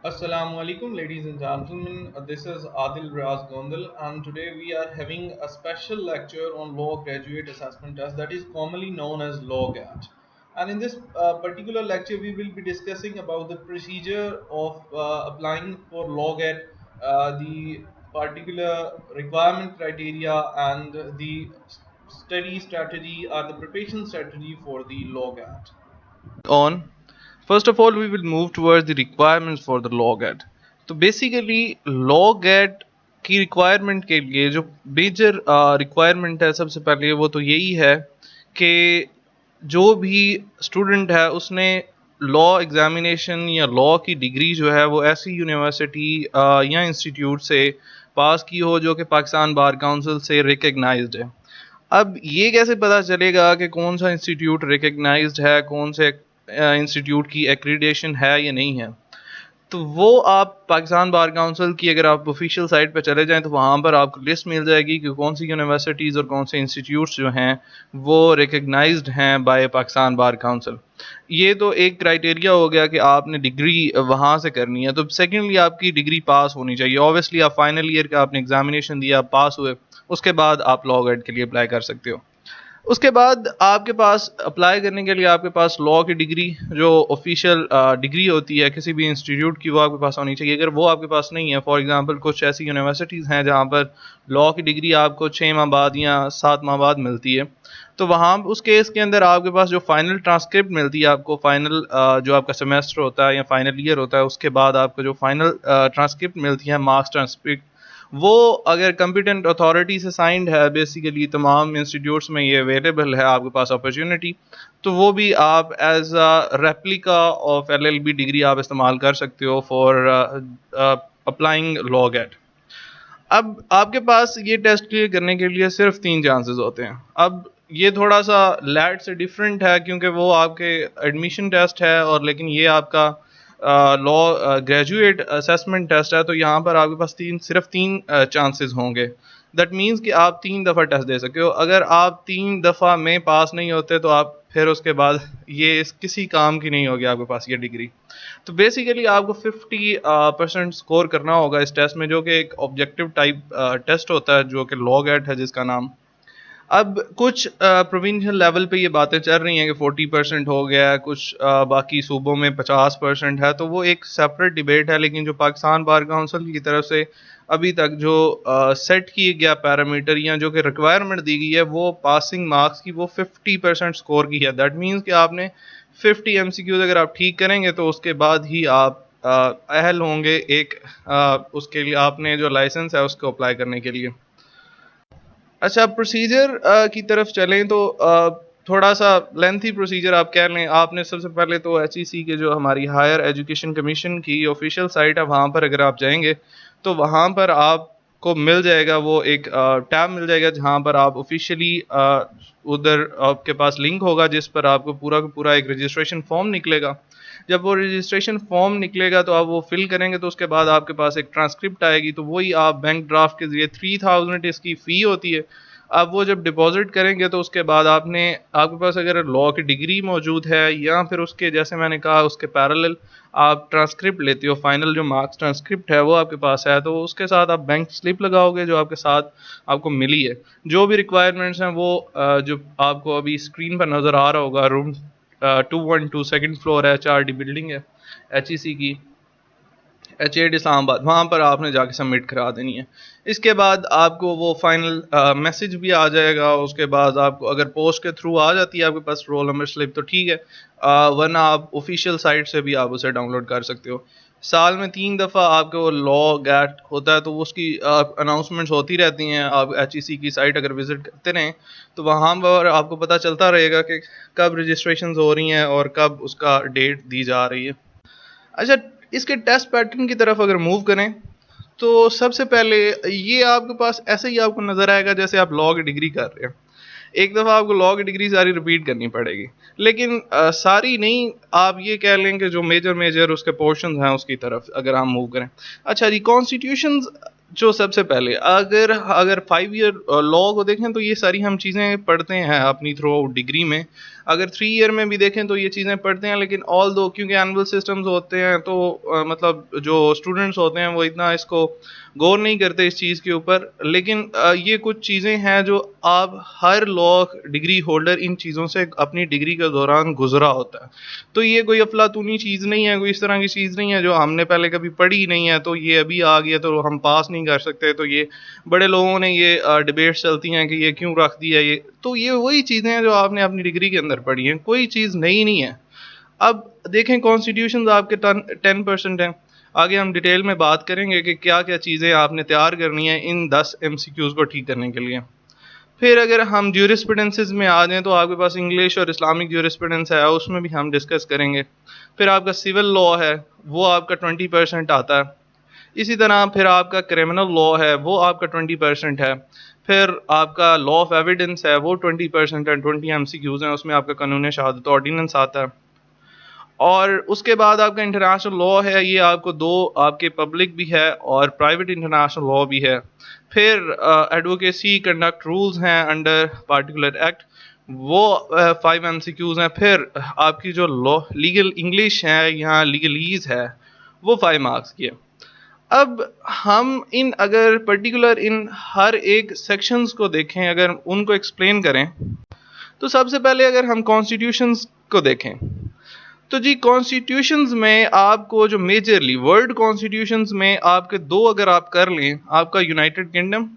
Assalamu alaikum, ladies and gentlemen. This is Adil Riaz Gondal, and today we are having a special lecture on Law Graduate Assessment Test, that is commonly known as LawGAT. And in this particular lecture, we will be discussing about the procedure of applying for LawGAT, the particular requirement criteria, and the study strategy or the preparation strategy for the LawGAT. On first of all we will move towards the requirements for the logit. तो basically logit की requirement के लिए जो major requirement है सबसे पहले वो तो यही है कि जो भी स्टूडेंट है उसने लॉ एग्जामिनेशन या लॉ की डिग्री जो है वो ऐसी यूनिवर्सिटी या इंस्टीट्यूट से पास की हो जो कि पाकिस्तान बार काउंसिल से रिकग्नाइज्ड है। अब ये कैसे पता चलेगा कि कौन सा इंस्टीट्यूट रिकग्नाइज्ड है, कौन से इंस्टीट्यूट की एक्रीडिटेशन है या नहीं है? तो वो आप पाकिस्तान बार काउंसिल की अगर आप ऑफिशियल साइट पे चले जाएं तो वहाँ पर आपको लिस्ट मिल जाएगी कि कौन सी यूनिवर्सिटीज़ और कौन से इंस्टीट्यूट्स जो हैं वो रिकग्नाइज्ड हैं बाय पाकिस्तान बार काउंसिल। ये तो एक क्राइटेरिया हो गया कि आपने डिग्री वहाँ से करनी है। तो सेकेंडली आपकी डिग्री पास होनी चाहिए। ऑब्वियसली आप फाइनल ईयर का आपने एग्जामिनेशन दिया, आप पास हुए, उसके बाद आप लॉ गार्ड के लिए अप्लाई कर सकते हो। उसके बाद आपके पास अप्लाई करने के लिए आपके पास लॉ की डिग्री जो ऑफिशियल डिग्री होती है किसी भी इंस्टीट्यूट की वो आपके पास होनी चाहिए। अगर वो आपके पास नहीं है, फॉर एग्जांपल कुछ ऐसी यूनिवर्सिटीज़ हैं जहाँ पर लॉ की डिग्री आपको 6 माह बाद या 7 माह बाद मिलती है, तो वहाँ उस केस के अंदर आपके पास जो फाइनल ट्रांसक्रिप्ट मिलती है आपको, फाइनल जो आपका सेमेस्टर होता है या फाइनल ईयर होता है उसके बाद आपको जो फाइनल ट्रांसक्रिप्ट मिलती है, मार्क्स ट्रांसक्रिप्ट, वो अगर कंपिटेंट अथॉरिटी से साइंड है, बेसिकली तमाम इंस्टीट्यूट्स में ये अवेलेबल है आपके पास अपॉर्चुनिटी, तो वो भी आप as a replica of LLB degree आप इस्तेमाल कर सकते हो फॉर अप्लाइंग लॉ गेट। अब आपके पास ये टेस्ट क्लियर करने के लिए सिर्फ 3 चांसेस होते हैं। अब ये थोड़ा सा लैट से डिफरेंट है क्योंकि वो आपके एडमिशन टेस्ट है, और लेकिन ये आपका लॉ ग्रेजुएट असेसमेंट टेस्ट है। तो यहाँ पर आपके पास सिर्फ तीन चांसेस होंगे। दैट मीन्स कि आप 3 दफ़ा टेस्ट दे सकते हो। अगर आप 3 दफ़ा में पास नहीं होते तो आप फिर उसके बाद ये किसी काम की नहीं होगी आपके पास ये डिग्री। तो बेसिकली आपको 50% स्कोर करना होगा इस टेस्ट में, जो कि एक ऑब्जेक्टिव टाइप टेस्ट होता है जो कि लॉ गेट है जिसका नाम। अब कुछ प्रोविंशियल लेवल पे ये बातें चल रही हैं कि 40% हो गया है, कुछ बाकी सूबों में 50% है, तो वो एक सेपरेट डिबेट है। लेकिन जो पाकिस्तान बार काउंसिल की तरफ से अभी तक जो सेट किया गया पैरामीटर या जो कि रिक्वायरमेंट दी गई है वो पासिंग मार्क्स की वो 50% स्कोर की है। दैट मीन्स कि आपने 50 MCQs अगर आप ठीक करेंगे तो उसके बाद ही आप अहल होंगे एक उसके लिए, आपने जो लाइसेंस है उसको अप्लाई करने के लिए। अच्छा, प्रोसीजर की तरफ चलें तो थोड़ा सा लेंथी प्रोसीजर आप कह लें। आपने सबसे पहले तो HEC के जो हमारी हायर एजुकेशन कमीशन की ऑफिशियल साइट है वहाँ पर अगर आप जाएंगे तो वहाँ पर आपको मिल जाएगा वो एक टैब मिल जाएगा जहाँ पर आप ऑफिशियली उधर आपके पास लिंक होगा जिस पर आपको पूरा का पूरा एक रजिस्ट्रेशन फॉर्म निकलेगा। जब वो रजिस्ट्रेशन फॉर्म निकलेगा तो आप वो फिल करेंगे तो उसके बाद आपके पास एक ट्रांसक्रिप्ट आएगी, तो वही आप बैंक ड्राफ्ट के जरिए 3000 इसकी फ़ी होती है। आप वो जब डिपॉजिट करेंगे तो उसके बाद आपके पास अगर लॉ की डिग्री मौजूद है या फिर उसके जैसे मैंने कहा उसके पैरेलल आप ट्रांसक्रिप्ट लेते हो, फाइनल जो मार्क्स ट्रांसक्रिप्ट है वो आपके पास है, तो उसके साथ आप बैंक स्लिप लगाओगे जो आपके साथ आपको मिली है। जो भी रिक्वायरमेंट्स हैं वो जो आपको अभी स्क्रीन पर नज़र आ रहा होगा, रूम 212 सेकंड फ्लोर है, HRD बिल्डिंग है HEC की, H8 इस्लामाबाद, वहाँ पर आपने जाके सबमिट करा देनी है। इसके बाद आपको वो फाइनल मैसेज भी आ जाएगा। उसके बाद आपको अगर पोस्ट के थ्रू आ जाती है आपके पास रोल नंबर स्लिप तो ठीक है, वरना आप ऑफिशियल साइट से भी आप उसे डाउनलोड कर सकते हो। साल में 3 दफ़ा आपको लॉ गैट होता है तो उसकी अनाउंसमेंट्स होती रहती हैं। आप HEC की साइट अगर विज़िट करते रहें तो वहाँ पर आपको पता चलता रहेगा कि कब रजिस्ट्रेशन हो रही हैं और कब उसका डेट दी जा रही है। अच्छा, इसके टेस्ट पैटर्न की तरफ अगर मूव करें तो सबसे पहले ये आपके पास ऐसे ही आपको नज़र आएगा जैसे आप लॉ की डिग्री कर रहे हैं। एक दफ़ा आपको लॉ की डिग्री सारी रिपीट करनी पड़ेगी, लेकिन सारी नहीं। आप ये कह लें कि जो मेजर मेजर उसके पोर्शंस हैं उसकी तरफ अगर हम मूव करें। अच्छा जी, कॉन्स्टिट्यूशन जो सबसे पहले अगर अगर 5 ईयर लॉ को देखें तो ये सारी हम चीज़ें पढ़ते हैं अपनी थ्रू आउट डिग्री में। अगर 3 ईयर में भी देखें तो ये चीज़ें पढ़ते हैं, लेकिन ऑल दो क्योंकि एनुअल सिस्टम्स होते हैं तो मतलब जो स्टूडेंट्स होते हैं वो इतना इसको गौर नहीं करते इस चीज़ के ऊपर। लेकिन ये कुछ चीज़ें हैं जो आप हर लॉ डिग्री होल्डर इन चीज़ों से अपनी डिग्री के दौरान गुजरा होता है। तो ये कोई अफलातूनी चीज़ नहीं है, कोई इस तरह की चीज़ नहीं है जो हमने पहले कभी पढ़ी ही नहीं है तो ये अभी आ गया तो हम पास नहीं कर सकते। तो ये बड़े लोगों ने ये डिबेट्स चलती हैं कि ये क्यों रख दिया ये, तो ये वही चीज़ें हैं जो आपने अपनी डिग्री के अंदर पढ़ी हैं, कोई चीज़ नई नहीं है। अब देखें कॉन्स्टिट्यूशन आपके 10% हैं। आगे हम डिटेल में बात करेंगे कि क्या क्या चीज़ें आपने तैयार करनी है इन 10 MCQs को ठीक करने के लिए। फिर अगर हम ज्यूरिस्प्रूडेंसेस में आ जाएँ तो आपके पास इंग्लिश और इस्लामिक ज्यूरिस्प्रूडेंस है, उसमें भी हम डिस्कस करेंगे। फिर आपका सिविल लॉ है, वो आपका 20% आता है। इसी तरह फिर आपका क्रिमिनल लॉ है, वो आपका 20% है। फिर आपका लॉ ऑफ एविडेंस है, वो 20% है, 20 MCQs हैं, उसमें आपका कानून शहादत ऑर्डिनेंस आता है। और उसके बाद आपका इंटरनेशनल लॉ है, ये आपको दो आपके पब्लिक भी है और प्राइवेट इंटरनेशनल लॉ भी है। फिर एडवोकेसी कंडक्ट रूल्स हैं अंडर पार्टिकुलर एक्ट, वो 5 MCQs हैं। फिर आपकी जो लॉ लीगल इंग्लिश है या लीगलीज है, वो 5 मार्क्स की है। अब हम इन अगर पर्टिकुलर इन हर एक सेक्शंस को देखें, अगर उनको एक्सप्लेन करें, तो सबसे पहले अगर हम कॉन्स्टिट्यूशंस को देखें तो जी कॉन्स्टिट्यूशंस में आपको जो मेजरली वर्ल्ड कॉन्स्टिट्यूशंस में आपके दो अगर आप कर लें, आपका यूनाइटेड किंगडम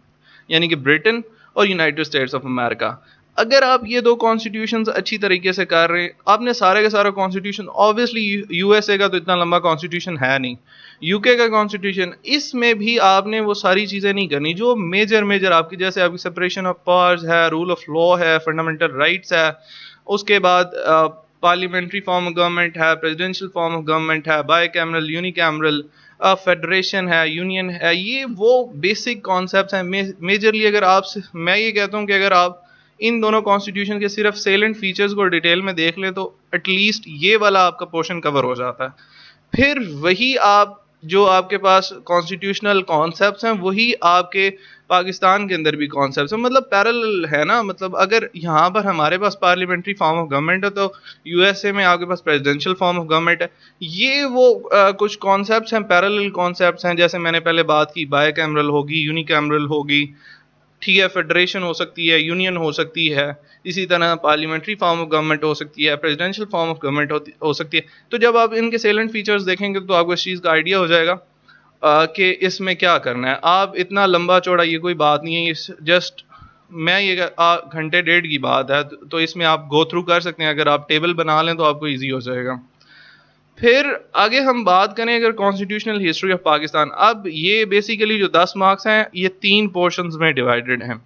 यानी कि ब्रिटेन और यूनाइटेड स्टेट्स ऑफ अमेरिका, अगर आप ये दो कॉन्स्टिट्यूशंस अच्छी तरीके से कर रहे हैं, आपने सारे का सारा कॉन्स्टिट्यूशन, ऑब्वियसली यूएसए का तो इतना लंबा कॉन्स्टिट्यूशन है नहीं, यूके का कॉन्स्टिट्यूशन, इसमें भी आपने वो सारी चीज़ें नहीं करनी जो मेजर मेजर आपकी, जैसे आपकी सेपरेशन ऑफ पावर्स है, रूल ऑफ लॉ है, फंडामेंटल राइट्स है, उसके बाद पार्लियामेंट्री फॉर्म ऑफ गवर्नमेंट है, प्रेसिडेंशियल फॉर्म ऑफ गवर्नमेंट है, बाई कैमरल, यूनिकैमरल, फेडरेशन है, यूनियन है, ये वो बेसिक कॉन्सेप्ट्स हैं। मेजरली अगर आप, मैं ये कहता हूँ कि अगर आप इन दोनों कॉन्स्टिट्यूशन के सिर्फ सेलेंट फीचर्स को डिटेल में देख लें तो एटलीस्ट ये वाला आपका पोर्शन कवर हो जाता है। फिर वही आप जो आपके पास कॉन्स्टिट्यूशनल कॉन्सेप्ट्स हैं वही आपके पाकिस्तान के अंदर भी कॉन्सेप्ट्स हैं, मतलब पैरेलल है ना। मतलब अगर यहाँ पर हमारे पास पार्लियामेंट्री फॉर्म ऑफ गवर्नमेंट है तो यूएसए में आपके पास प्रेसिडेंशियल फॉर्म ऑफ गवर्नमेंट है। ये वो कुछ कॉन्सेप्ट्स हैं, पैरेलल कॉन्सेप्ट्स हैं, जैसे मैंने पहले बात की, बाय कैमरल होगी, यूनिकैमरल होगी, ठीक है, फेडरेशन हो सकती है, यूनियन हो सकती है, इसी तरह पार्लियामेंट्री फॉर्म ऑफ गवर्नमेंट हो सकती है, प्रेसिडेंशियल फॉर्म ऑफ गवर्नमेंट हो सकती है। तो जब आप इनके सेलेंट फीचर्स देखेंगे तो आपको इस चीज़ का आइडिया हो जाएगा कि इसमें क्या करना है। आप इतना लंबा चौड़ा ये कोई बात नहीं है, इस जस्ट मैं ये घंटे डेढ़ की बात है, तो इसमें आप गो थ्रू कर सकते हैं। अगर आप टेबल बना लें तो आपको ईजी हो जाएगा। फिर आगे हम बात करें अगर कॉन्स्टिट्यूशनल हिस्ट्री ऑफ पाकिस्तान, अब ये बेसिकली जो 10 मार्क्स हैं ये 3 पोर्शंस में डिवाइडेड हैं।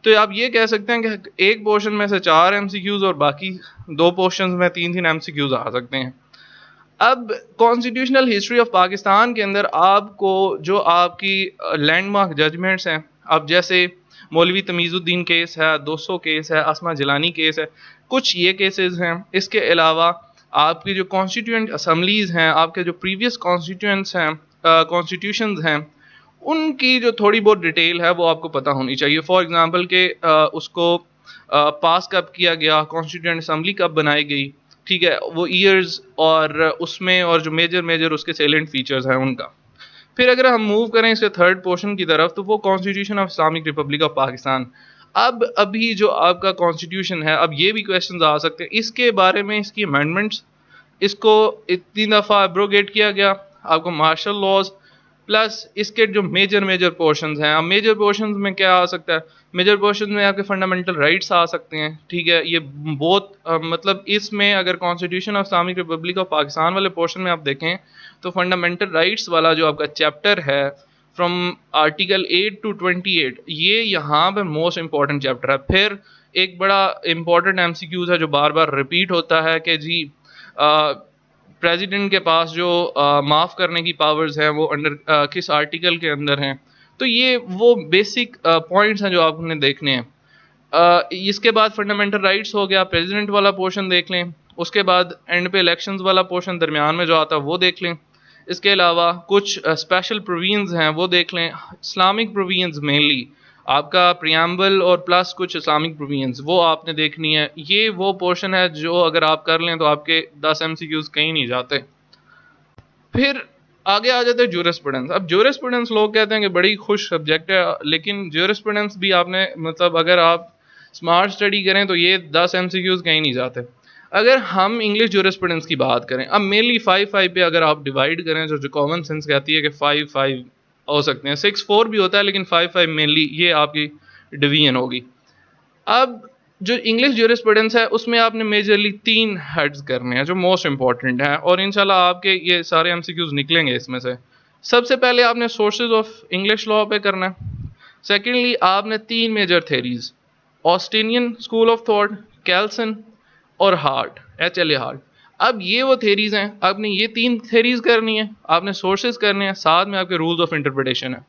तो आप ये कह सकते हैं कि एक पोर्शन में से 4 MCQs और बाकी 2 पोर्शंस में 3-3 MCQs आ सकते हैं। अब कॉन्स्टिट्यूशनल हिस्ट्री ऑफ पाकिस्तान के अंदर आपको जो आपकी लैंडमार्क जजमेंट्स हैं, अब जैसे मौलवी तमीज़ुद्दीन केस है, 200 केस है, अस्मा जिलानी केस है, कुछ ये केसेस हैं। इसके अलावा आपकी जो कॉन्स्टिट्यूएंट असम्बलीज़ हैं, आपके जो प्रीवियस कॉन्स्टिट्यूएंट्स हैं, कॉन्स्टिट्यूशंस हैं, उनकी जो थोड़ी बहुत डिटेल है वो आपको पता होनी चाहिए। फॉर एग्जांपल के उसको पास कब किया गया, कॉन्स्टिट्यूएंट असम्बली कब बनाई गई, ठीक है, वो ईयर्स और उसमें और जो मेजर मेजर उसके सेलेंट फीचर्स हैं उनका। फिर अगर हम मूव करें इसके थर्ड पोर्शन की तरफ तो वो constitution of Islamic Republic of Pakistan. अब अभी जो आपका कॉन्स्टिट्यूशन है, अब ये भी क्वेश्चन आ सकते हैं इसके बारे में, इसकी अमेंडमेंट्स, इसको इतनी दफ़ा एब्रोगेट किया गया, आपको मार्शल लॉज प्लस इसके जो मेजर मेजर पोर्शंस हैं। अब मेजर पोर्शंस में क्या आ सकता है, मेजर पोर्शंस में आपके फंडामेंटल राइट्स आ सकते हैं, ठीक है। ये बहुत मतलब इसमें अगर constitution of Islamic Republic of Pakistan वाले पोर्शन में आप देखें तो फंडामेंटल राइट्स वाला जो आपका चैप्टर है फ्रॉम आर्टिकल 8 to 28, ये यहाँ पे मोस्ट इंपॉर्टेंट चैप्टर है। फिर एक बड़ा इंपॉर्टेंट MCQs है जो बार बार रिपीट होता है कि जी प्रेसिडेंट के पास जो माफ़ करने की पावर्स हैं वो अंडर किस आर्टिकल के अंदर हैं। तो ये वो बेसिक पॉइंट्स हैं जो आपने देखने हैं। इसके बाद फंडामेंटल राइट्स हो गया, प्रेसिडेंट वाला पोर्शन देख लें, उसके बाद एंड पे इलेक्शंस वाला पोर्शन दरमियान में जो आता है वो देख लें। इसके अलावा कुछ स्पेशल प्रोविजंस हैं वो देख लें। इस्लामिक प्रोविजंस मेनली आपका प्रियम्बल और प्लस कुछ इस्लामिक प्रोविजंस वो आपने देखनी है। ये वो पोर्शन है जो अगर आप कर लें तो आपके 10 एमसीक्यूज कहीं नहीं जाते। फिर आगे आ जाते हैं ज्यूरिस्प्रूडेंस। अब ज्यूरिस्प्रूडेंस लोग कहते हैं कि बड़ी खुश सब्जेक्ट है, लेकिन ज्यूरिस्प्रूडेंस भी आपने मतलब अगर आप स्मार्ट स्टडी करें तो ये 10 एमसीक्यूज कहीं नहीं जाते। अगर हम इंग्लिश ज्यूरिस्प्रूडेंस की बात करें, अब मेनली 5-5 पे अगर आप डिवाइड करें, जो कॉमन सेंस कहती है कि 5-5 हो सकते हैं, 6-4 भी होता है, लेकिन 5-5 मेनली ये आपकी डिवीजन होगी। अब जो इंग्लिश ज्यूरिस्प्रूडेंस है उसमें आपने मेजरली 3 हेड्स करने हैं जो मोस्ट इंपॉर्टेंट हैं, और इंशाल्लाह आपके ये सारे एमसीक्यूज निकलेंगे इसमें से। सबसे पहले आपने सोर्सेज ऑफ इंग्लिश लॉ पे करना है। सेकेंडली आपने 3 major theories, Austinian school of thought, Kelsen और हार्ट, HLA हार्ट। अब ये वो थेरीज हैं, आपने ये 3 थेरीज करनी है, आपने सोर्सेज करने हैं, साथ में आपके रूल्स ऑफ इंटरप्रिटेशन है।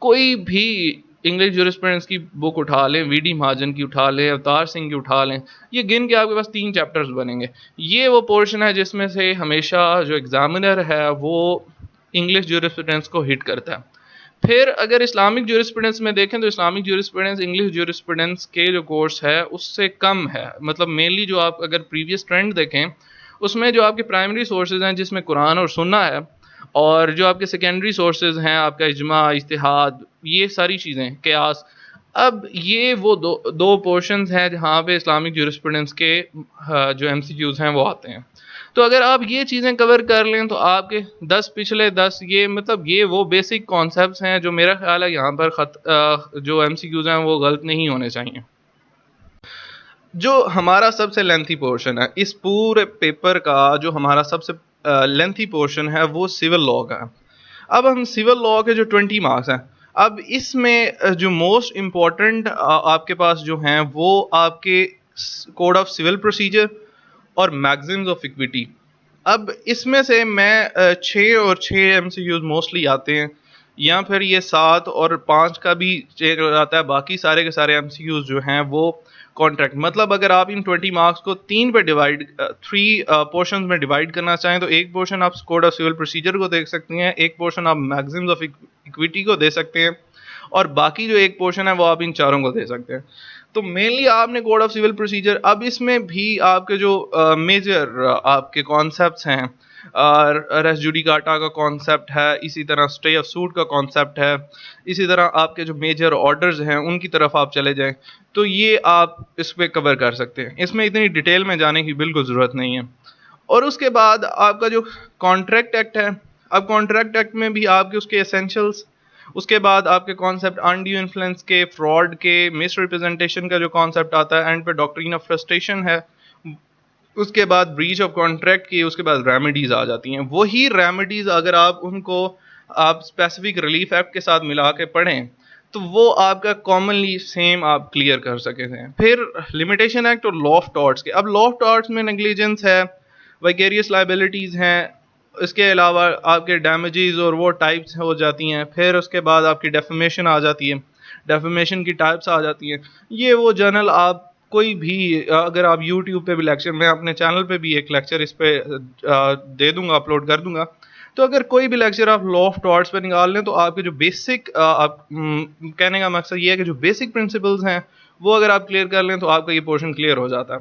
कोई भी इंग्लिश ज्यूरिस्प्रूडेंस की बुक उठा लें, वीडी महाजन की उठा लें, अवतार सिंह की उठा लें, ये गिन के आपके पास 3 चैप्टर्स बनेंगे। ये वो पोर्शन है जिसमें से हमेशा जो एग्जामिनर है वो इंग्लिश ज्यूरिस्प्रूडेंस को हिट करता है। फिर अगर इस्लामिक ज्यूरिस्प्रूडेंस में देखें तो इस्लामिक ज्यूरिस्प्रूडेंस इंग्लिश ज्यूरिस्प्रूडेंस के जो कोर्स है उससे कम है। मतलब मेनली जो आप अगर प्रीवियस ट्रेंड देखें उसमें जो आपके प्राइमरी सोर्सेज हैं जिसमें कुरान और सुन्ना है, और जो आपके सेकेंडरी सोर्सेज हैं आपका इजमा, इज्तिहाद, ये सारी चीज़ें, क़यास। अब ये वो दो पोर्शंस हैं जहाँ पे इस्लामिक ज्यूरिस्प्रूडेंस के जो एमसीक्यूज हैं वो आते हैं। तो अगर आप ये चीज़ें कवर कर लें तो आपके 10 पिछले 10 ये मतलब ये वो बेसिक कॉन्सेप्ट्स हैं जो मेरा ख्याल है यहाँ पर जो एमसीक्यूज हैं वो गलत नहीं होने चाहिए। जो हमारा सबसे लेंथी पोर्शन है इस पूरे पेपर का, जो हमारा सबसे लेंथी पोर्शन है वो सिविल लॉ का है। अब हम सिविल लॉ के जो 20 मार्क्स हैं, अब इसमें जो मोस्ट इम्पॉर्टेंट आपके पास जो हैं वो आपके कोड ऑफ सिविल प्रोसीजर और मैगजीम्स ऑफ इक्विटी। अब इसमें से मैं 6 और 6 एमसीक्यूज मोस्टली आते हैं, या फिर ये 7 और 5 का भी चेंज हो जाता है। बाकी सारे के सारे एमसीक्यूज जो हैं वो कॉन्ट्रैक्ट, मतलब अगर आप इन 20 मार्क्स को 3 पे डिवाइड 3 पोर्शन में डिवाइड करना चाहें तो एक पोर्शन आप कोड ऑफ सिविल प्रोसीजर को देख सकते हैं, एक पोर्शन आप मैगजीम्स ऑफ इक्विटी को दे सकते हैं, और बाकी जो एक पोर्शन है वो आप इन चारों को दे सकते हैं। तो मेनली आपने कोड ऑफ सिविल प्रोसीजर, अब इसमें भी आपके जो मेजर आपके कॉन्सेप्ट्स हैं, रेस जुडिकाटा का कॉन्सेप्ट है, इसी तरह स्टे ऑफ सूट का कॉन्सेप्ट है, इसी तरह आपके जो मेजर ऑर्डर्स हैं उनकी तरफ आप चले जाएं तो ये आप इस पर कवर कर सकते हैं। इसमें इतनी डिटेल में जाने की बिल्कुल ज़रूरत नहीं है। और उसके बाद आपका जो कॉन्ट्रैक्ट एक्ट है, अब कॉन्ट्रैक्ट एक्ट में भी आपके उसके एसेंशियल्स, उसके बाद आपके कॉन्सेप्ट अनड्यू इन्फ्लुएंस के, फ्रॉड के, मिस रिप्रेजेंटेशन का जो कॉन्सेप्ट आता है, एंड पे डॉक्ट्रिन ऑफ फ्रस्ट्रेशन है, उसके बाद ब्रीच ऑफ कॉन्ट्रैक्ट की, उसके बाद रेमेडीज आ जाती हैं। वही रेमेडीज अगर आप उनको आप स्पेसिफिक रिलीफ एक्ट के साथ मिला के पढ़ें तो वो आपका कॉमनली सेम आप क्लियर कर सके थे। फिर लिमिटेशन एक्ट और लॉ ऑफ टॉर्ट्स के, अब लॉ ऑफ टॉर्ट्स में नेग्लिजेंस है, वाइकेरियस लाइबिलिटीज़ हैं, इसके अलावा आपके डैमेजेस और वो टाइप्स हो जाती हैं। फिर उसके बाद आपकी डेफेमेशन आ जाती है, डेफेमेशन की टाइप्स आ जाती हैं। ये वो जर्नल आप कोई भी अगर आप YouTube पे भी लेक्चर, मैं अपने चैनल पे भी एक लेक्चर इस पे दे दूंगा, अपलोड कर दूंगा। तो अगर कोई भी लेक्चर आप लॉ ऑफ टॉर्ट्स पे निकाल लें तो आपके जो बेसिक कहने का मकसद ये है कि जो बेसिक प्रिंसिपल्स हैं वो अगर आप क्लियर कर लें तो आपका ये पोर्शन क्लियर हो जाता है।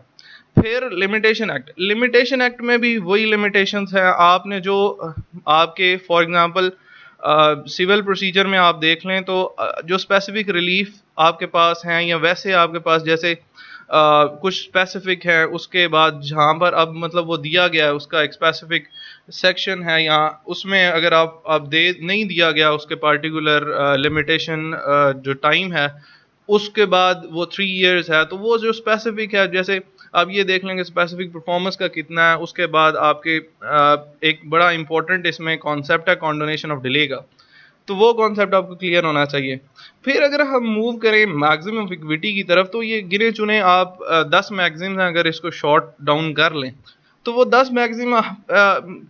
फिर लिमिटेशन एक्ट, लिमिटेशन एक्ट में भी वही लिमिटेशंस हैं। आपने जो आपके फॉर एग्जांपल सिविल प्रोसीजर में आप देख लें तो जो स्पेसिफिक रिलीफ आपके पास हैं, या वैसे आपके पास जैसे कुछ स्पेसिफिक है, उसके बाद जहाँ पर अब मतलब वो दिया गया है उसका एक स्पेसिफिक सेक्शन है, या उसमें अगर आप दे नहीं दिया गया उसके पार्टिकुलर लिमिटेशन जो टाइम है, उसके बाद वो 3 इयर्स है, तो वो जो स्पेसिफिक है, जैसे आप ये देख लेंगे स्पेसिफिक परफॉर्मेंस का कितना है। उसके बाद आपके एक बड़ा इंपॉर्टेंट इसमें कॉन्सेप्ट है कॉन्डोनेशन ऑफ डिले का, तो वो कॉन्सेप्ट आपको क्लियर होना चाहिए। फिर अगर हम मूव करें मैगजीम ऑफ इक्विटी की तरफ तो ये गिने चुने आप 10 मैगजीम्स हैं, अगर इसको शॉर्ट डाउन कर लें तो वो 10 मैगजीम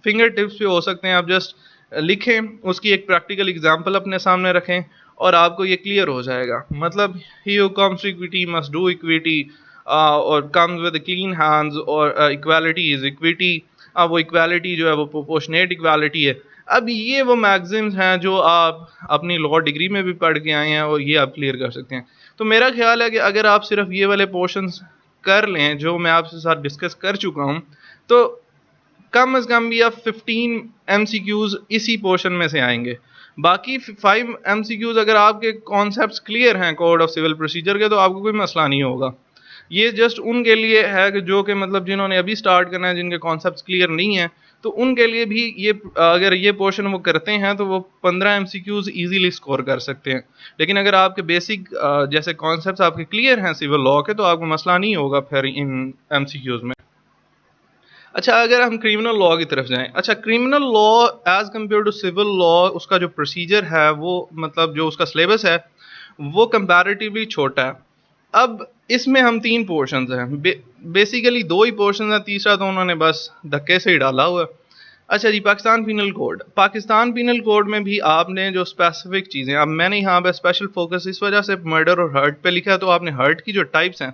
फिंगर टिप्स पे हो सकते हैं। आप जस्ट लिखें, उसकी एक प्रैक्टिकल एग्जांपल अपने सामने रखें और आपको ये क्लियर हो जाएगा। मतलब he who comes to equity must do equity, और कम्स विद क्लीन हैंड्स, और इक्वालिटी इज इक्विटी। वो इक्वालिटी जो है वो प्रोपोर्शनेट इक्वालिटी है। अब ये वो मैगजीम्स हैं जो आप अपनी लॉ डिग्री में भी पढ़ के आए हैं और ये आप क्लियर कर सकते हैं। तो मेरा ख्याल है कि अगर आप सिर्फ ये वाले पोर्शंस कर लें जो मैं आपके साथ डिस्कस कर चुका हूँ, तो कम से कम भी आप 15 एमसीक्यूज इसी पोर्शन में से आएंगे। बाकी 5 एमसीक्यूज अगर आपके कॉन्सेप्ट्स क्लियर हैं कोड ऑफ सिविल प्रोसीजर के, तो आपको कोई मसला नहीं होगा। ये जस्ट उनके लिए है कि जो कि मतलब जिन्होंने अभी स्टार्ट करना है, जिनके कॉन्सेप्ट्स क्लियर नहीं है, तो उनके लिए भी ये अगर ये पोर्शन वो करते हैं तो वो 15 एमसीक्यूज इजीली स्कोर कर सकते हैं। लेकिन अगर आपके बेसिक जैसे कॉन्सेप्ट्स आपके क्लियर हैं सिविल लॉ के, तो आपको मसला नहीं होगा फिर इन एमसीक्यूज में। अच्छा, अगर हम क्रिमिनल लॉ की तरफ जाएं, अच्छा criminal law as compare to civil law, उसका जो प्रोसीजर है वो मतलब जो उसका सिलेबस है वो कंपैरेटिवली छोटा है। अब इसमें हम 3 पोर्शंस हैं, बेसिकली 2 ही पोर्शंस हैं, तीसरा तो उन्होंने बस धक्के से ही डाला हुआ है। अच्छा जी, Pakistan penal code, Pakistan penal code में भी आपने जो स्पेसिफिक चीज़ें, अब मैंने यहाँ पे स्पेशल फोकस इस वजह से मर्डर और हर्ट पे लिखा है, तो आपने हर्ट की जो टाइप्स हैं,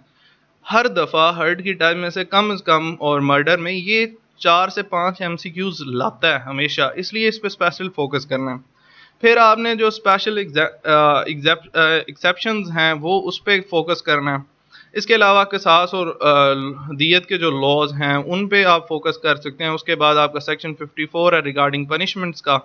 हर दफ़ा हर्ट की टाइप में से कम और मर्डर में ये 4 से 5 एमसीक्यूज लाता है हमेशा, इसलिए इस पे स्पेशल फोकस करना है। फिर आपने जो स्पेशल एक्सेप्शंस हैं वो उस पर फोकस करना है। इसके अलावा किसास और दियत के जो लॉज हैं उन पे आप फोकस कर सकते हैं। उसके बाद आपका सेक्शन 54 है रिगार्डिंग पनिशमेंट्स का,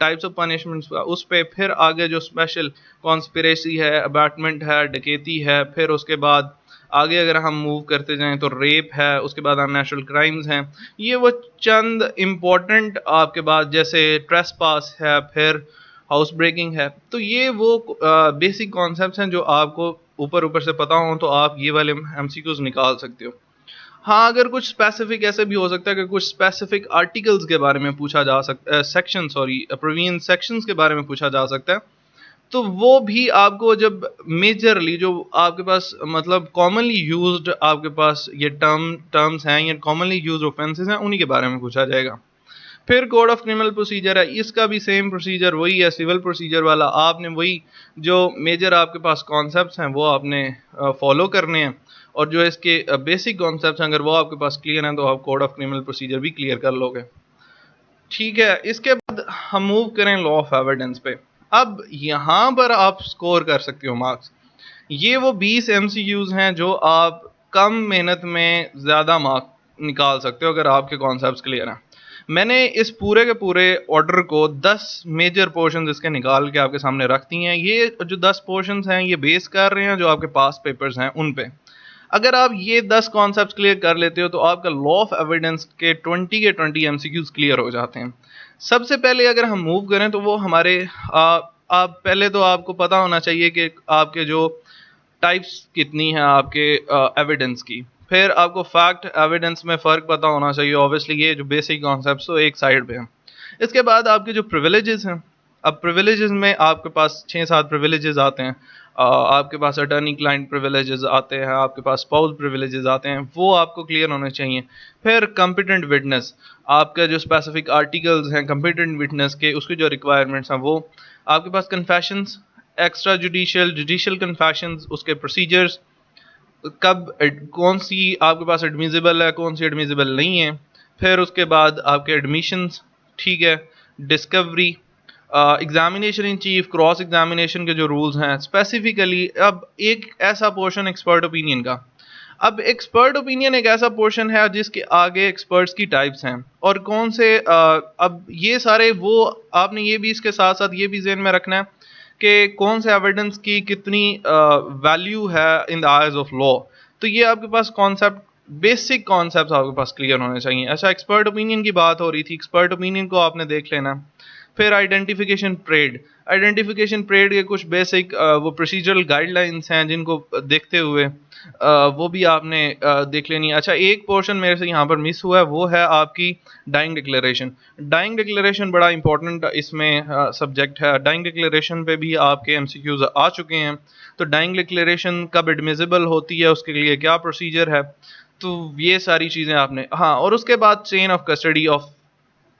टाइप्स ऑफ पनिशमेंट्स का, उस पे फिर आगे जो स्पेशल कॉन्स्पिरेसी है, अबैटमेंट है, डकैती है, फिर उसके बाद आगे अगर हम मूव करते जाएं तो रेप है, उसके बाद अननेचुरल क्राइम्स हैं। ये वो चंद इम्पोर्टेंट आपके पास जैसे ट्रेसपास है, फिर हाउस ब्रेकिंग है। तो ये वो बेसिक कॉन्सेप्ट्स हैं जो आपको ऊपर ऊपर से पता हो तो आप ये वाले एमसीक्यूज निकाल सकते हो। हाँ, अगर कुछ स्पेसिफिक ऐसे भी हो सकता है कि कुछ स्पेसिफिक आर्टिकल्स के बारे में पूछा जा सकता है, सेक्शन सॉरी प्रोविजन सेक्शंस के बारे में पूछा जा सकता है, तो वो भी आपको जब मेजरली जो आपके पास मतलब कॉमनली यूज्ड आपके पास ये टर्म्स हैं या कॉमनली यूज्ड ऑफेंसेस हैं, उन्हीं के बारे में पूछा जाएगा। फिर कोड ऑफ क्रिमिनल प्रोसीजर है, इसका भी सेम प्रोसीजर वही है सिविल प्रोसीजर वाला। आपने वही जो मेजर आपके पास कॉन्सेप्ट्स हैं वो आपने फॉलो करने हैं, और जो इसके बेसिक कॉन्सेप्ट्स हैं अगर वो आपके पास क्लियर हैं तो आप कोड ऑफ क्रिमिनल प्रोसीजर भी क्लियर कर लोगे। ठीक है, इसके बाद हम मूव करें लॉ ऑफ एविडेंस पे। अब यहाँ पर आप स्कोर कर सकते हो मार्क्स। ये वो 20 एमसीक्यूज हैं जो आप कम मेहनत में ज़्यादा मार्क निकाल सकते हो अगर आपके कॉन्सेप्ट्स क्लियर हैं। मैंने इस पूरे के पूरे ऑर्डर को 10 मेजर पोर्शंस इसके निकाल के आपके सामने रख दी हैं। ये जो 10 पोर्शंस हैं ये बेस कर रहे हैं जो आपके पास पेपर्स हैं उन पे। अगर आप ये 10 कॉन्सेप्ट्स क्लियर कर लेते हो तो आपका लॉ ऑफ एविडेंस के 20 एमसीक्यूज क्लियर हो जाते हैं। सबसे पहले अगर हम मूव करें तो वो हमारे आप पहले तो आपको पता होना चाहिए कि आपके जो टाइप्स कितनी है आपके एविडेंस की। फिर आपको फैक्ट एविडेंस में फ़र्क पता होना चाहिए, ऑब्वियसली ये जो बेसिक कॉन्सेप्ट्स तो एक साइड पे हैं। इसके बाद आपके जो प्रिविलेजेस हैं, अब प्रिविलेजेस में आपके पास 6-7 प्रिविलेजेस आते हैं। आपके पास अटर्नी क्लाइंट प्रिविलेजेस आते हैं, आपके पास स्पाउस प्रिविलेजेस आते हैं, वो आपको क्लियर होने चाहिए। फिर कॉम्पिटेंट विटनेस, आपके जो स्पेसिफिक आर्टिकल्स हैं कॉम्पिटेंट विटनेस के, उसकी जो रिक्वायरमेंट्स हैं वो। आपके पास कन्फेशंस, एक्स्ट्रा जुडिशियल कन्फेशंस, उसके प्रोसीजर्स, कब कौन सी आपके पास एडमिसिबल है, कौन सी एडमिसिबल नहीं है। फिर उसके बाद आपके एडमिशंस, ठीक है, discovery, examination in chief, cross examination के जो रूल्स हैं स्पेसिफिकली। अब एक ऐसा पोर्शन एक्सपर्ट ओपिनियन का, अब एक्सपर्ट ओपिनियन एक ऐसा पोर्शन है जिसके आगे एक्सपर्ट्स की टाइप्स हैं और कौन से अब ये सारे वो आपने ये भी इसके साथ साथ ये भी ज़हन में रखना है कि कौन से एविडेंस की कितनी वैल्यू है in the eyes of law. तो ये आपके पास कॉन्सेप्ट, बेसिक कॉन्सेप्ट आपके पास क्लियर होने चाहिए। अच्छा, एक्सपर्ट ओपिनियन की बात हो रही थी, एक्सपर्ट ओपिनियन को आपने देख लेना। फिर आइडेंटिफिकेशन परेड, आइडेंटिफिकेशन परेड के कुछ बेसिक वो प्रोसीजरल गाइडलाइंस हैं जिनको देखते हुए वो भी आपने देख लेनी है। अच्छा, एक पोर्शन मेरे से यहाँ पर मिस हुआ है, वो है आपकी डाइंग डिक्लेरेशन। डाइंग डिक्लेरेशन बड़ा इंपॉर्टेंट इसमें सब्जेक्ट है। डाइंग डिक्लेरेशन पे भी आपके एमसीक्यूज आ चुके हैं। तो डाइंग डिक्लेरेशन कब एडमिसिबल होती है, उसके लिए क्या प्रोसीजर है, तो ये सारी चीज़ें आपने, हाँ। और उसके बाद chain of custody of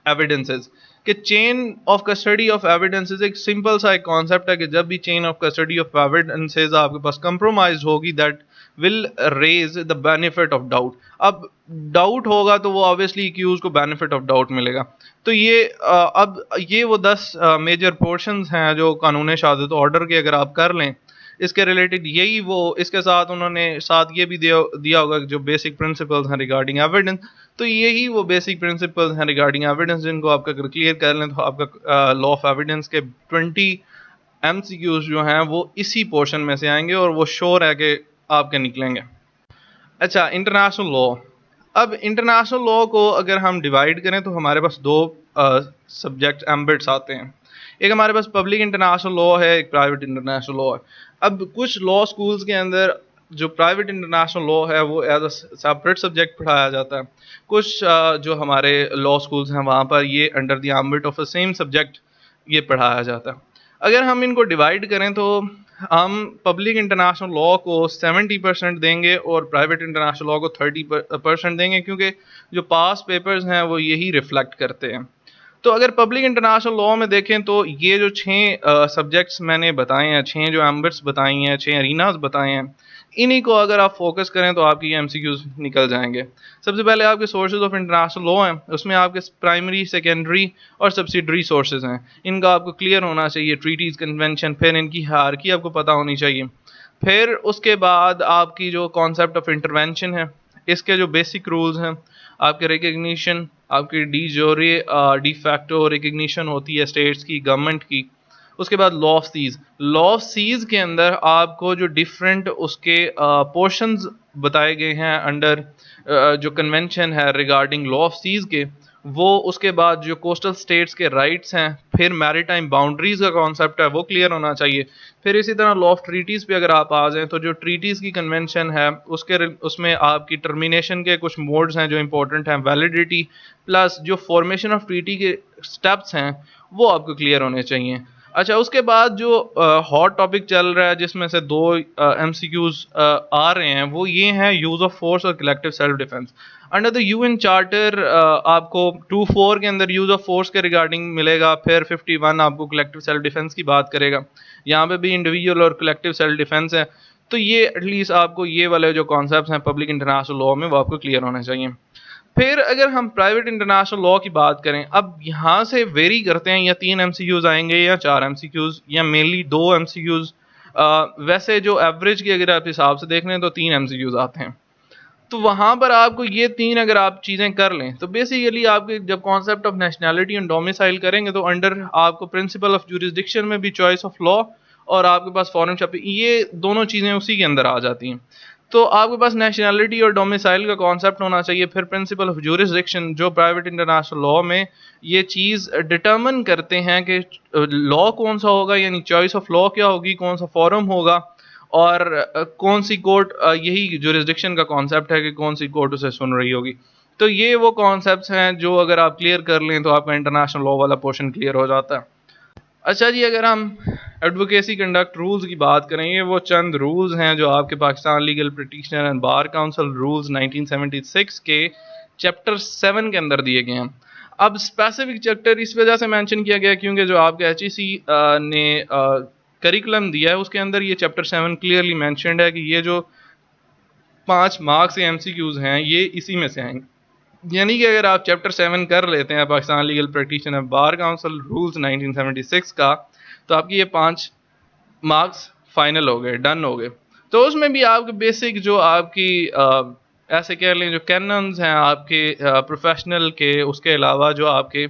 evidences, कि chain of custody of evidences एक सिंपल सा एक कॉन्सेप्ट है कि जब भी chain of custody of evidences आपके पास कंप्रोमाइज होगी, that will raise the benefit of doubt. अब डाउट होगा तो वो ऑब्वियसली एक्यूज को बेनिफिट ऑफ डाउट मिलेगा। तो ये अब ये वो 10 मेजर पोर्शंस हैं जो कानून शहादत ऑर्डर के अगर आप कर लें इसके रिलेटेड, यही वो इसके साथ उन्होंने साथ ये भी दिया होगा कि जो बेसिक प्रिंसिपल्स हैं रिगार्डिंग एविडेंस। तो यही वो बेसिक प्रिंसिपल्स हैं रिगार्डिंग एविडेंस जिनको आपका अगर क्लियर कर लें तो आपका लॉ ऑफ एविडेंस के 20 एमसीक्यूज जो हैं वो इसी पोर्शन में से आएंगे और वो श्योर है कि आपके निकलेंगे। अच्छा, इंटरनेशनल लॉ। अब इंटरनेशनल लॉ को अगर हम डिवाइड करें तो हमारे पास दो सब्जेक्ट एम्बिट्स आते हैं। एक हमारे पास पब्लिक इंटरनेशनल लॉ है, एक प्राइवेट इंटरनेशनल लॉ है। अब कुछ लॉ स्कूल्स के अंदर जो प्राइवेट इंटरनेशनल लॉ है वो एज अ सेपरेट सब्जेक्ट पढ़ाया जाता है। कुछ जो हमारे लॉ स्कूल्स हैं वहाँ पर ये under the ambit of a same subject ये पढ़ाया जाता है। अगर हम इनको डिवाइड करें तो हम पब्लिक इंटरनेशनल लॉ को 70% देंगे और प्राइवेट इंटरनेशनल लॉ को 30% देंगे, क्योंकि जो पास पेपर्स हैं वो यही रिफ्लेक्ट करते हैं। तो अगर पब्लिक इंटरनेशनल लॉ में देखें तो ये जो 6 सब्जेक्ट्स मैंने बताए हैं, 6 जो एम्बिट्स बताई हैं, 6 अरीनाज बताए हैं, इन्हीं को अगर आप फोकस करें तो आपकी एमसीक्यूज निकल जाएंगे। सबसे पहले आपके सोर्सेज ऑफ इंटरनेशनल लॉ हैं, उसमें आपके प्राइमरी, सेकेंडरी और सब्सिडरी सोर्सेज हैं। इनका आपको क्लियर होना चाहिए, ट्रीटीज, कन्वेंशन, फिर इनकी हायरार्की आपको पता होनी चाहिए। फिर उसके बाद आपकी जो कॉन्सेप्ट ऑफ इंटरवेंशन है, इसके जो बेसिक रूल्स हैं, आपके रिकग्निशन, आपकी डी जोरे डी फैक्टो रिकग्निशन होती है स्टेट्स की, गवर्नमेंट की। उसके बाद law of seas. Law of seas के अंदर आपको जो डिफरेंट उसके पोर्शंस बताए गए हैं अंडर जो कन्वेंशन है रिगार्डिंग लॉ ऑफ सीज के, वो उसके बाद जो कोस्टल स्टेट्स के राइट्स हैं, फिर मैरीटाइम बाउंड्रीज का कॉन्सेप्ट है वो क्लियर होना चाहिए। फिर इसी तरह लॉ ऑफ ट्रीटीज़ पे अगर आप आ जाएं तो जो ट्रीटीज़ की कन्वेंशन है उसमें आपकी टर्मिनेशन के कुछ मोड्स हैं जो इंपॉर्टेंट हैं, वैलिडिटी प्लस जो फॉर्मेशन ऑफ ट्रीटी के स्टेप्स हैं वो आपको क्लियर होने चाहिए। अच्छा, उसके बाद जो हॉट टॉपिक चल रहा है जिसमें से 2 एमसीक्यूज आ रहे हैं वो ये हैं यूज़ ऑफ फोर्स और collective self defence. Under the UN charter आपको 2.4 के अंदर यूज़ ऑफ फोर्स के रिगार्डिंग मिलेगा, फिर 51 आपको कलेक्टिव सेल्फ डिफेंस की बात करेगा। यहाँ पे भी इंडिविजुअल और कलेक्टिव सेल्फ डिफेंस है। तो ये एटलीस्ट आपको ये वाले जो कॉन्सेप्ट्स हैं पब्लिक इंटरनेशनल लॉ में वो आपको क्लियर होने चाहिए। फिर अगर हम प्राइवेट इंटरनेशनल लॉ की बात करें, अब यहाँ से वेरी करते हैं, या 3 एमसीक्यूज आएंगे या 4 एमसीक्यूज या मेनली 2 एमसीक्यूज। वैसे जो एवरेज की अगर आप हिसाब से देख लें तो 3 एमसीक्यूज आते हैं। तो वहाँ पर आपको ये 3 अगर आप चीज़ें कर लें तो बेसिकली आपके जब concept of nationality and domicile करेंगे तो अंडर आपको प्रिंसिपल ऑफ जुरिसडिक्शन में भी चॉइस ऑफ लॉ और आपके पास फॉरेन शॉपिंग, ये दोनों चीज़ें उसी के अंदर आ जाती हैं। तो आपके पास नेशनैलिटी और डोमिसाइल का कॉन्सेप्ट होना चाहिए। फिर प्रिंसिपल ऑफ जुरिसडिक्शन जो प्राइवेट इंटरनेशनल लॉ में ये चीज़ डिटर्मिन करते हैं कि लॉ कौन सा होगा, यानी चॉइस ऑफ लॉ क्या होगी, कौन सा फॉरम होगा और कौन सी कोर्ट, यही जुरिसडिक्शन का कॉन्सेप्ट है कि कौन सी कोर्ट उसे सुन रही होगी। तो ये वो कॉन्सेप्ट्स हैं जो अगर आप क्लियर कर लें तो आपका इंटरनेशनल लॉ वाला पोर्शन क्लियर हो जाता है। अच्छा जी, अगर हम एडवोकेसी कंडक्ट रूल्स की बात करें, ये वो चंद रूल्स हैं जो आपके Pakistan legal practitioner and bar council rules 1976 के चैप्टर 7 के अंदर दिए गए हैं। अब स्पेसिफिक चैप्टर इस वजह से मेंशन किया गया क्योंकि जो आपके HEC ने करिकुलम दिया है उसके अंदर ये चैप्टर 7 क्लियरली मैंशनड है कि ये जो 5 मार्क्स या MCQs हैं ये इसी में से आएंगे। यानी कि अगर आप चैप्टर 7 कर लेते हैं Pakistan legal practitioner bar council rules 1976 का, तो आपकी ये 5 मार्क्स फाइनल हो गए, डन हो गए। तो उसमें भी आपके बेसिक जो आपकी ऐसे कह लें जो कैनन्स हैं आपके प्रोफेशनल के, उसके अलावा जो आपके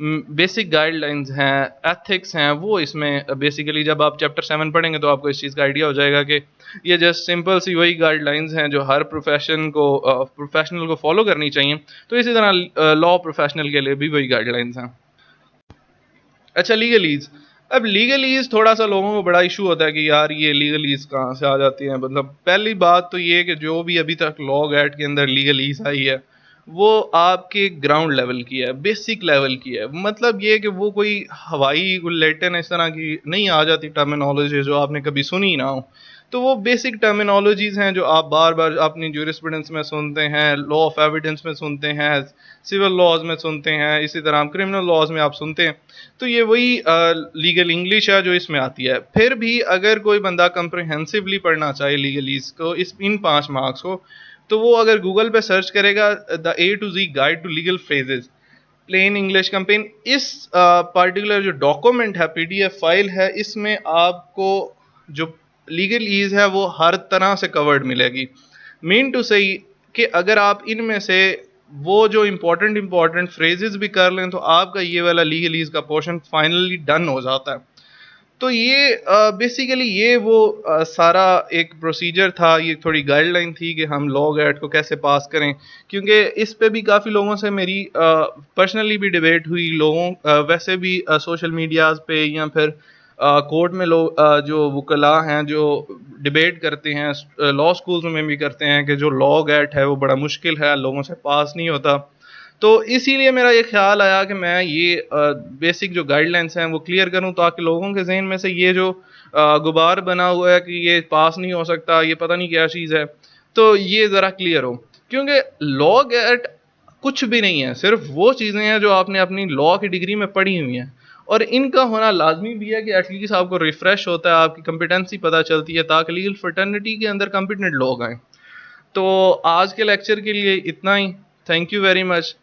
बेसिक गाइडलाइंस हैं, एथिक्स हैं, वो इसमें बेसिकली जब आप चैप्टर 7 पढ़ेंगे तो आपको इस चीज़ का आइडिया हो जाएगा कि ये जस्ट सिंपल सी वही गाइडलाइंस हैं जो हर प्रोफेशनल को फॉलो करनी चाहिए। तो इसी तरह लॉ प्रोफेशनल के लिए भी वही गाइडलाइंस हैं। अच्छा, लीगलीज। अब लीगलीज थोड़ा सा लोगों को बड़ा इशू होता है कि यार ये लीगलीज कहाँ से आ जाती हैं। मतलब पहली बात तो ये कि जो भी अभी तक लॉ एक्ट के अंदर लीगलीज आई है वो आपके ग्राउंड लेवल की है, बेसिक लेवल की है। मतलब ये कि वो कोई हवाई लैटिन इस तरह की नहीं आ जाती टर्मिनोलॉजी जो आपने कभी सुनी ना हो। तो वो बेसिक टर्मिनोलॉजीज़ हैं जो आप बार बार अपनी ज्यूरिस्प्रूडेंस में सुनते हैं, लॉ ऑफ एविडेंस में सुनते हैं, सिविल लॉज में सुनते हैं, इसी तरह क्रिमिनल लॉज में आप सुनते हैं। तो ये वही लीगल इंग्लिश है जो इसमें आती है। फिर भी अगर कोई बंदा कंप्रिहेंसिवली पढ़ना चाहे लीगलीज को, इस इन 5 मार्क्स को, तो वो अगर गूगल पे सर्च करेगा the A to Z guide to legal phrases plain English campaign, इस पार्टिकुलर जो डॉक्यूमेंट है, पीडीएफ फाइल है, इसमें आपको जो लीगल ईज है वो हर तरह से कवर्ड मिलेगी। मीन टू से कि अगर आप इनमें से वो जो इंपॉर्टेंट फ्रेजेस भी कर लें तो आपका ये वाला लीगल ईज का पोर्शन फाइनली डन हो जाता है। तो ये बेसिकली ये वो सारा एक प्रोसीजर था, ये थोड़ी गाइडलाइन थी कि हम लॉग एड को कैसे पास करें, क्योंकि इस पे भी काफ़ी लोगों से मेरी पर्सनली भी डिबेट हुई, वैसे भी सोशल मीडियाज़ पे या फिर कोर्ट में लोग जो वकला हैं जो डिबेट करते हैं, लॉ स्कूल्स में भी करते हैं कि जो लॉग एड है वो बड़ा मुश्किल है, लोगों से पास नहीं होता। तो इसीलिए मेरा ये ख्याल आया कि मैं ये बेसिक जो गाइडलाइंस हैं वो क्लियर करूं, ताकि लोगों के जहन में से ये जो गुबार बना हुआ है कि ये पास नहीं हो सकता, ये पता नहीं क्या चीज़ है, तो ये ज़रा क्लियर हो। क्योंकि लॉ गेट कुछ भी नहीं है, सिर्फ वो चीज़ें हैं जो आपने अपनी लॉ की डिग्री में पढ़ी हुई हैं, और इनका होना लाजमी भी है कि एटलीस्ट आपको रिफ्रेश होता है, आपकी कंपिटेंसी पता चलती है, ताकि लीगल फ्रेटर्निटी के अंदर कंपिटेंट लोग आएँ। तो आज के लेक्चर के लिए इतना ही। Thank you very much.